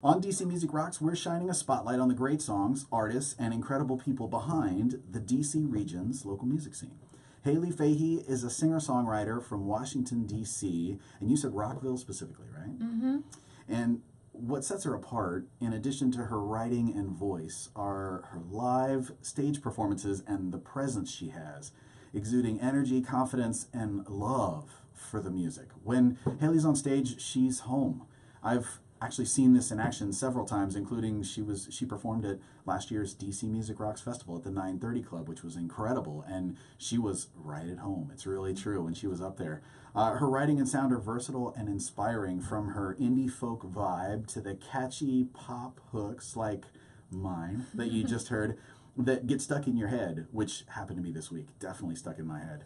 On DC Music Rocks, we're shining a spotlight on the great songs, artists, and incredible people behind the DC region's local music scene. Hayley Fahey is a singer-songwriter from Washington, D.C., and you said Rockville specifically, right? Mm-hmm. And what sets her apart, in addition to her writing and voice, are her live stage performances and the presence she has, exuding energy, confidence, and love for the music. When Hayley's on stage, she's home. I've actually seen this in action several times, including she performed at last year's DC Music Rocks Festival at the 930 Club, which was incredible, and she was right at home. It's really true when she was up there. Her writing and sound are versatile and inspiring, from her indie folk vibe to the catchy pop hooks like mine that you just heard that get stuck in your head, which happened to me this week. Definitely stuck in my head.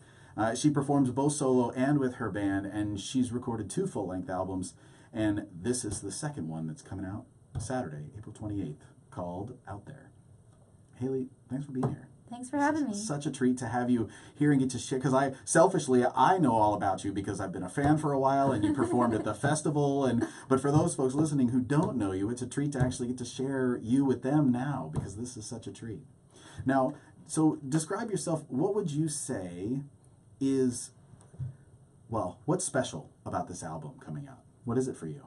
She performs both solo and with her band, and she's recorded 2 full-length albums. And this is the second one that's coming out Saturday, April 28th, called Out There. Hayley, thanks for being here. Thanks for having me. Such a treat to have you here and get to share, because I know all about you because I've been a fan for a while and you performed at the festival. But for those folks listening who don't know you, it's a treat to actually get to share you with them now, because this is such a treat. Now, so describe yourself. What would you say is, well, what's special about this album coming out? What is it for you?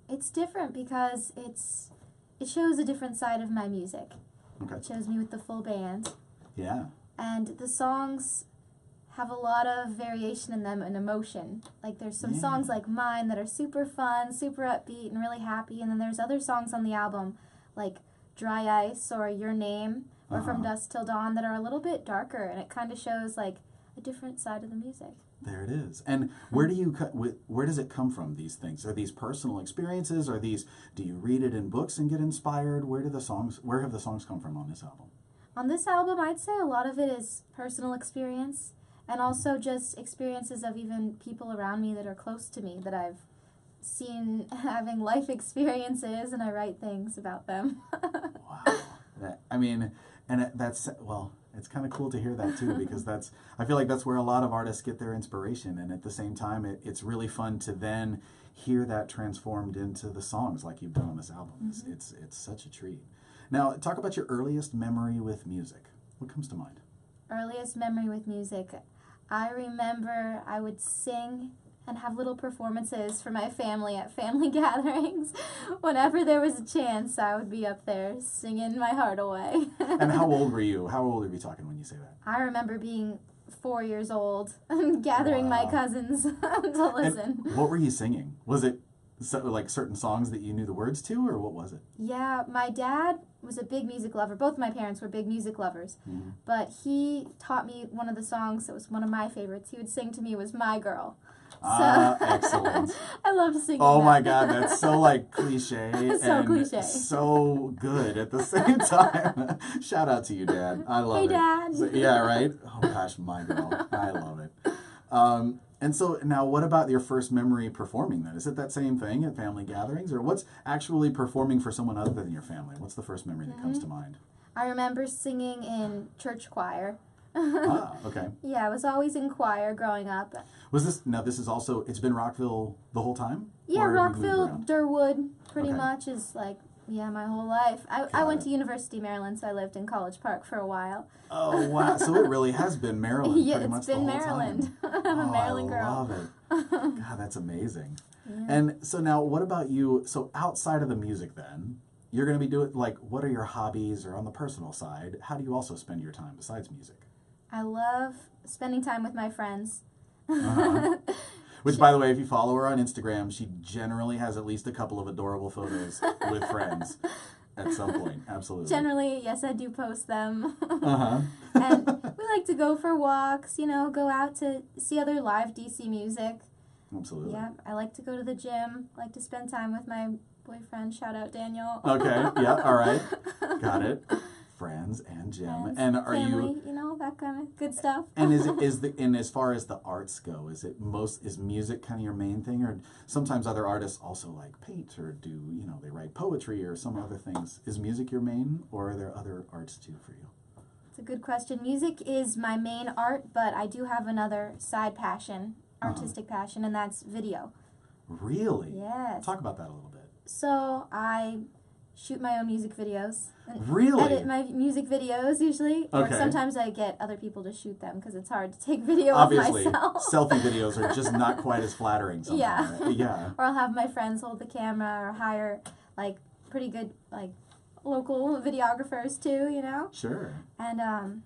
It's different because it shows a different side of my music. Okay. It shows me with the full band. Yeah. And the songs have a lot of variation in them and emotion. Like there's some songs like mine that are super fun, super upbeat, and really happy. And then there's other songs on the album like Dry Ice or Your Name or From Dusk Till Dawn that are a little bit darker. And it kind of shows like a different side of the music. There it is. And where does it come from, these things? Are these personal experiences? Do you read it in books and get inspired? Where have the songs come from on this album? On this album, I'd say a lot of it is personal experience and also just experiences of even people around me that are close to me that I've seen having life experiences, and I write things about them. Wow. It's kind of cool to hear that too, because I feel like that's where a lot of artists get their inspiration, and at the same time it's really fun to then hear that transformed into the songs like you've done on this album. Mm-hmm. It's such a treat. Now, talk about your earliest memory with music. What comes to mind? Earliest memory with music. I remember I would sing and have little performances for my family at family gatherings. Whenever there was a chance, I would be up there singing my heart away. And how old were you? How old are we talking when you say that? I remember being 4 years old and gathering my cousins to listen. And what were you singing? Was it like certain songs that you knew the words to, or what was it? Yeah, my dad was a big music lover. Both my parents were big music lovers. Mm-hmm. But he taught me one of the songs that was one of my favorites. He would sing to me was My Girl. Excellent. I love singing Oh that. my God, that's so like cliche and cliche. So good at the same time. Shout out to you, Dad. I love it. Hey, Dad. So, yeah, right? Oh gosh, My Girl. I love it. And so now what about your first memory performing then? Is it that same thing at family gatherings? Or what's actually performing for someone other than your family? What's the first memory that comes to mind? I remember singing in church choir. Okay. Yeah, I was always in choir growing up. This is also, it's been Rockville the whole time? Yeah, Rockville, Durwood, pretty Okay. much is like, yeah, my whole life. I went to University of Maryland, so I lived in College Park for a while. Oh, wow. So it really has been Maryland Yeah, pretty much it's been the whole Maryland. time. I'm a Maryland girl. I love it. God, that's amazing. Yeah. And so now, what about you? So outside of the music then, you're going to be doing, like, what are your hobbies, or on the personal side, how do you also spend your time besides music? I love spending time with my friends. Which, by the way, if you follow her on Instagram, she generally has at least a couple of adorable photos with friends at some point. Absolutely. Generally, yes, I do post them. And we like to go for walks, go out to see other live DC music. Absolutely. Yeah, I like to go to the gym, like to spend time with my boyfriend. Shout out, Daniel. Okay, yeah, all right. Got it. Friends and gym. And are family, that kind of good stuff. And and as far as the arts go, is music kind of your main thing, or sometimes other artists also like paint or do, they write poetry or some other things. Is music your main, or are there other arts too for you? It's a good question. Music is my main art, but I do have another side passion, artistic passion, and that's video. Really? Yes. Talk about that a little bit. So I shoot my own music videos. And Really? edit my music videos usually. Okay. Or sometimes I get other people to shoot them because it's hard to take video Obviously, of myself. selfie videos are just not quite as flattering sometimes. Yeah. Right? Yeah. Or I'll have my friends hold the camera or hire like pretty good like local videographers too, you know? Sure. And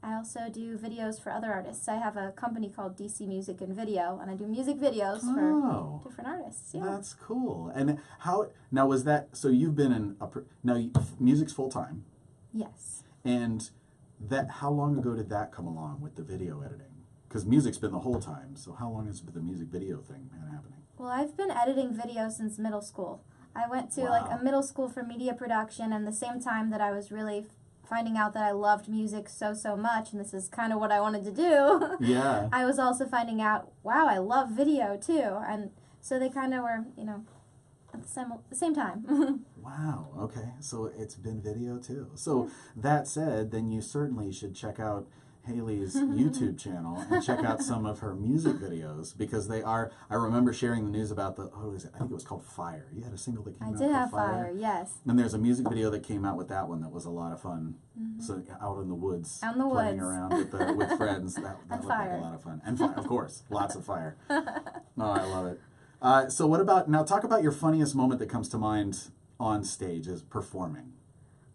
I also do videos for other artists. I have a company called DC Music and Video, and I do music videos for different artists. Yeah. That's cool. And how, now was that, so you've been in, music's full time. Yes. And how long ago did that come along with the video editing? Because music's been the whole time, so how long has the music video thing been happening? Well, I've been editing video since middle school. I went to like a middle school for media production, and the same time that I was really finding out that I loved music so much, and this is kind of what I wanted to do. Yeah. I was also finding out, wow, I love video too, and so they kind of were, you know, at the same time. Wow. Okay. So it's been video too. So that said, then you certainly should check out Hayley's YouTube channel and check out some of her music videos, because they are, I remember sharing the news about I think it was called Fire. You had a single that came out I did called have Fire, yes. And there's a music video that came out with that one that was a lot of fun. So out in the woods, Out in the playing woods. around with friends. That And looked fire. like a lot of fun. And fire, of course, lots of fire. Oh, I love it. So what about, now talk about your funniest moment that comes to mind on stage as performing.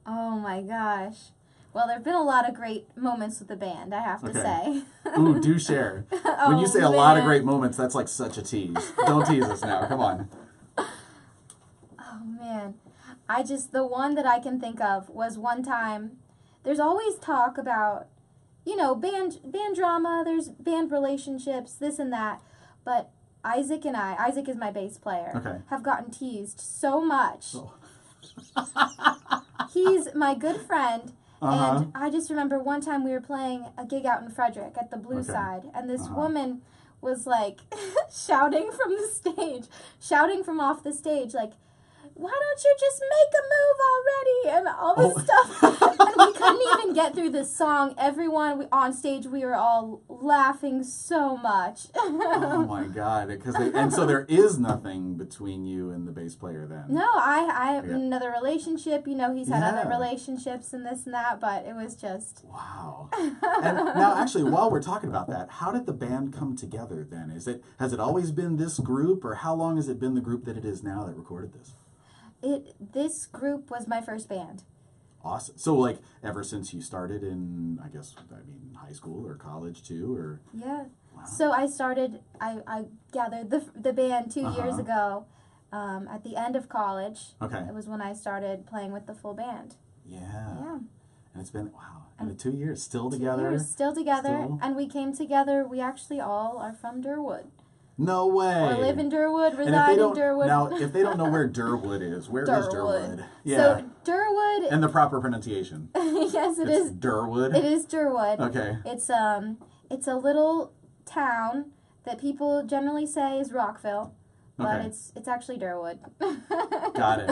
Oh my gosh. Well, there have been a lot of great moments with the band, I have to say. Ooh, do share. When you say a lot of great moments, that's like such a tease. Don't tease us now. Come on. Oh, man. The one that I can think of was one time, there's always talk about, you know, band drama, there's band relationships, this and that, but Isaac is my bass player, have gotten teased so much. Oh. He's my good friend. And I just remember one time we were playing a gig out in Frederick at the Blue Side, and this woman was like shouting from off the stage, like, why don't you just make a move already? And all this stuff. And we couldn't even get through this song. Everyone on stage, we were all laughing so much. Oh my God. And so there is nothing between you and the bass player then? No, I have another relationship. You know, he's had other relationships and this and that, but it was just... Wow. And now actually, while we're talking about that, how did the band come together then? Has it always been this group, or how long has it been the group that it is now that recorded this? This group was my first band. Awesome. So, like, ever since you started in, high school or college too, or? Yeah. Wow. So I gathered the band 2 years ago at the end of college. Okay. It was when I started playing with the full band. Yeah. Yeah. And it's been, and 2 years, still together? 2 years, still together. And we came together, we actually all are from Durwood. No way. Or live in Durwood, reside in Durwood. Now, if they don't know where Durwood is, where is Durwood? Yeah. So, Durwood... And the proper pronunciation. Yes, it's Durwood? It is Durwood. Okay. It's a little town that people generally say is Rockville, but it's actually Durwood. Got it.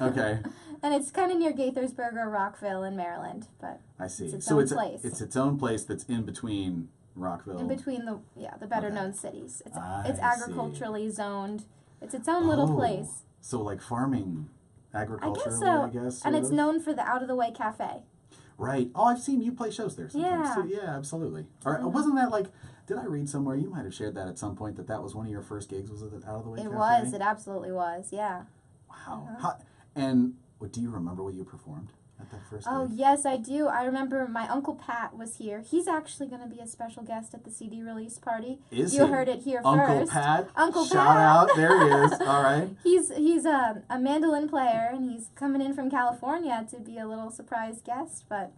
Okay. And it's kind of near Gaithersburg or Rockville in Maryland, but I see. It's its own place. It's its own place that's in between Rockville. In between the better known cities. It's agriculturally zoned. It's its own little place. So like farming, agriculturally, I guess. And it's known for the Out of the Way Cafe. Right. Oh, I've seen you play shows there sometimes too. Yeah, absolutely. All right. Wasn't that like, did I read somewhere, you might have shared that at some point, that was one of your first gigs, was it at Out of the Way Cafe? It was. It absolutely was, yeah. Wow. And do you remember what you performed at that first gig? Oh, yes, I do. I remember my Uncle Pat was here. He's actually going to be a special guest at the CD release party. Is you heard it here Uncle first. Pat? Uncle Pat. Shout out. There he is. All right. He's a mandolin player, and he's coming in from California to be a little surprise guest, but...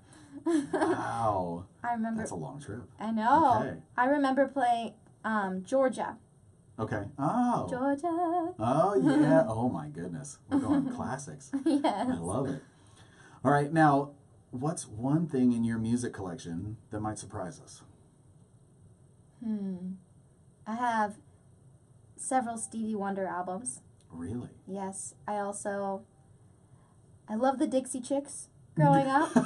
Wow. I remember... That's a long trip. I know. Okay. I remember playing Georgia. Okay. Oh. Georgia. Oh, yeah. Oh, my goodness. We're going classics. Yes. I love it. All right. Now, what's one thing in your music collection that might surprise us? I have several Stevie Wonder albums. Really? Yes. I love the Dixie Chicks growing up. So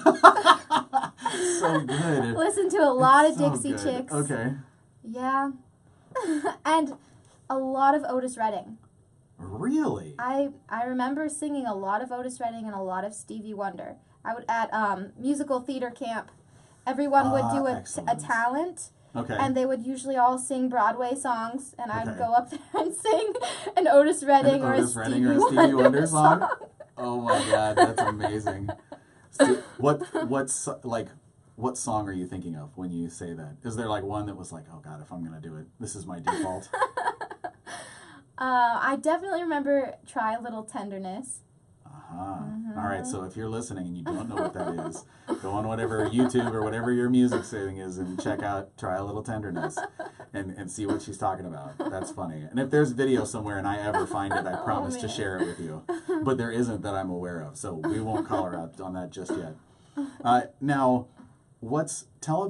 good. Listen to a lot of So Dixie good. Chicks. Okay. Yeah. And a lot of Otis Redding. Really? I remember singing a lot of Otis Redding and a lot of Stevie Wonder. I would at musical theater camp. Everyone would do a excellent. talent. Okay. And they would usually all sing Broadway songs, and I'd Okay. go up there and sing an Otis Redding or a Stevie Wonder song. Oh my God, that's amazing. So what song are you thinking of when you say that? Is there like one that was like, oh God, if I'm gonna do it, this is my default? I definitely remember "Try a Little Tenderness." All right, so if you're listening and you don't know what that is, go on whatever YouTube or whatever your music thing is and check out Try a Little Tenderness and see what she's talking about. That's funny. And if there's video somewhere and I ever find it, I promise to share it with you. But there isn't that I'm aware of, so we won't call her out on that just yet. Now, tell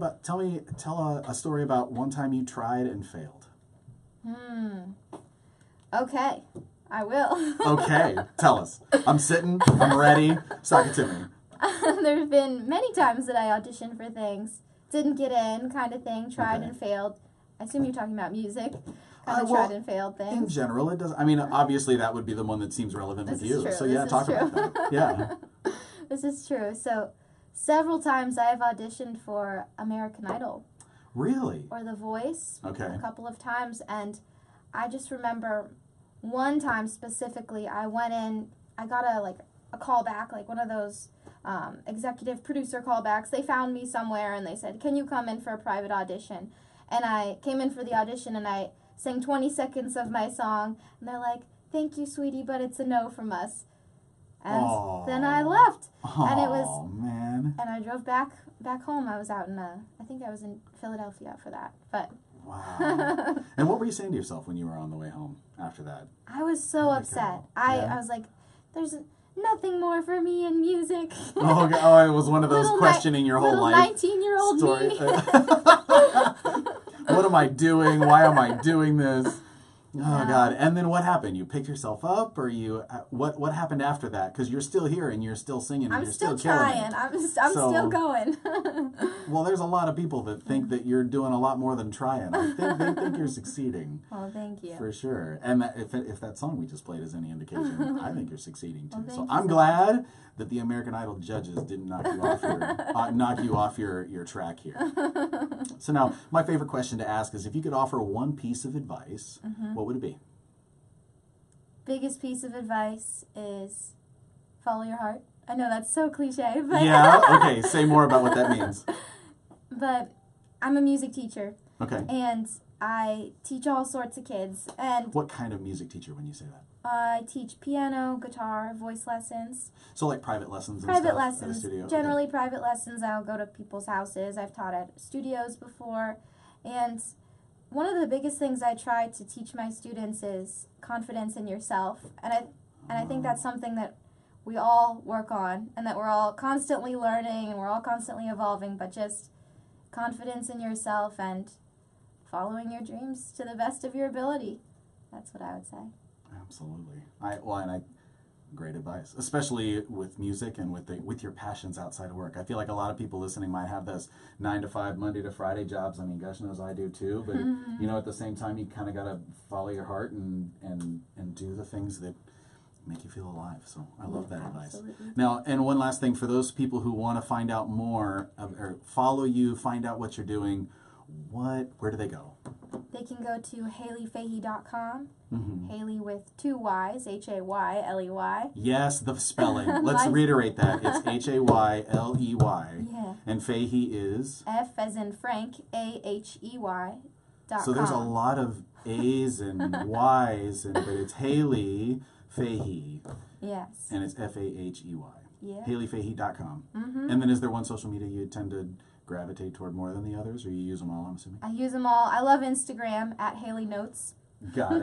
a story about one time you tried and failed. Okay. I will. Okay, tell us. I'm sitting, I'm ready, sock it to me. There have been many times that I auditioned for things, didn't get in kind of thing, tried and failed. I assume you're talking about music, kind of tried and failed things. In general, it does. I mean, obviously that would be the one that seems relevant with you. So yeah, talk about that. Yeah. This is true. So several times I have auditioned for American Idol. Really? Or The Voice. Okay. A couple of times, and I just remember one time specifically, I went in, I got a callback, like one of those executive producer callbacks. They found me somewhere and they said, can you come in for a private audition? And I came in for the audition and I sang 20 seconds of my song. And they're like, thank you, sweetie, but it's a no from us. And then I left. And it was, man. And I drove back home. I was out in, I think I was in Philadelphia for that. But wow. And what were you saying to yourself when you were on the way home after that? I was so upset. I was like, there's nothing more for me in music. Oh, it was one of those questioning your whole life. 19-year-old story. me. What am I doing? Why am I doing this? Oh God! And then what happened? You picked yourself up, or you? What happened after that? Because you're still here and you're still singing. And you're still trying. I'm still going. Well, there's a lot of people that think that you're doing a lot more than trying. They think you're succeeding. Well, thank you. For sure. And if that song we just played is any indication, I think you're succeeding too. Well, so I'm glad that the American Idol judges didn't knock you off your track here. So now, my favorite question to ask is, if you could offer one piece of advice, what would it be? Biggest piece of advice is follow your heart. I know that's so cliche, but yeah. Okay. Say more about what that means. But I'm a music teacher. Okay. And I teach all sorts of kids. And what kind of music teacher when you say that? I teach piano, guitar, voice lessons. So like private lessons and private stuff lessons. at a studio? Generally private lessons. I'll go to people's houses. I've taught at studios before. And one of the biggest things I try to teach my students is confidence in yourself. And I think that's something that we all work on and that we're all constantly learning and we're all constantly evolving, but just confidence in yourself and following your dreams to the best of your ability. That's what I would say. Absolutely. Great advice, especially with music and with your passions outside of work. I feel like a lot of people listening might have those 9-to-5, Monday to Friday jobs. I mean, gosh knows I do too. But you know, at the same time, you kind of got to follow your heart and do the things that make you feel alive. So I love that advice. Now, and one last thing for those people who want to find out more or follow you, find out what you're doing. Where do they go? They can go to HayleyFahey.com. Hayley with 2 Y's, Hayley. Yes, the spelling. Let's reiterate that. It's Hayley. Yeah. And Fahey is? F as in Frank, AHEY. So there's a lot of A's and Y's, but it's Hayley Fahey. Yes. And it's Fahey. Yeah. HayleyFahey.com. And then is there one social media you tend to gravitate toward more than the others, or you use them all, I'm assuming? I use them all. I love Instagram, @HayleyNotes. Got it.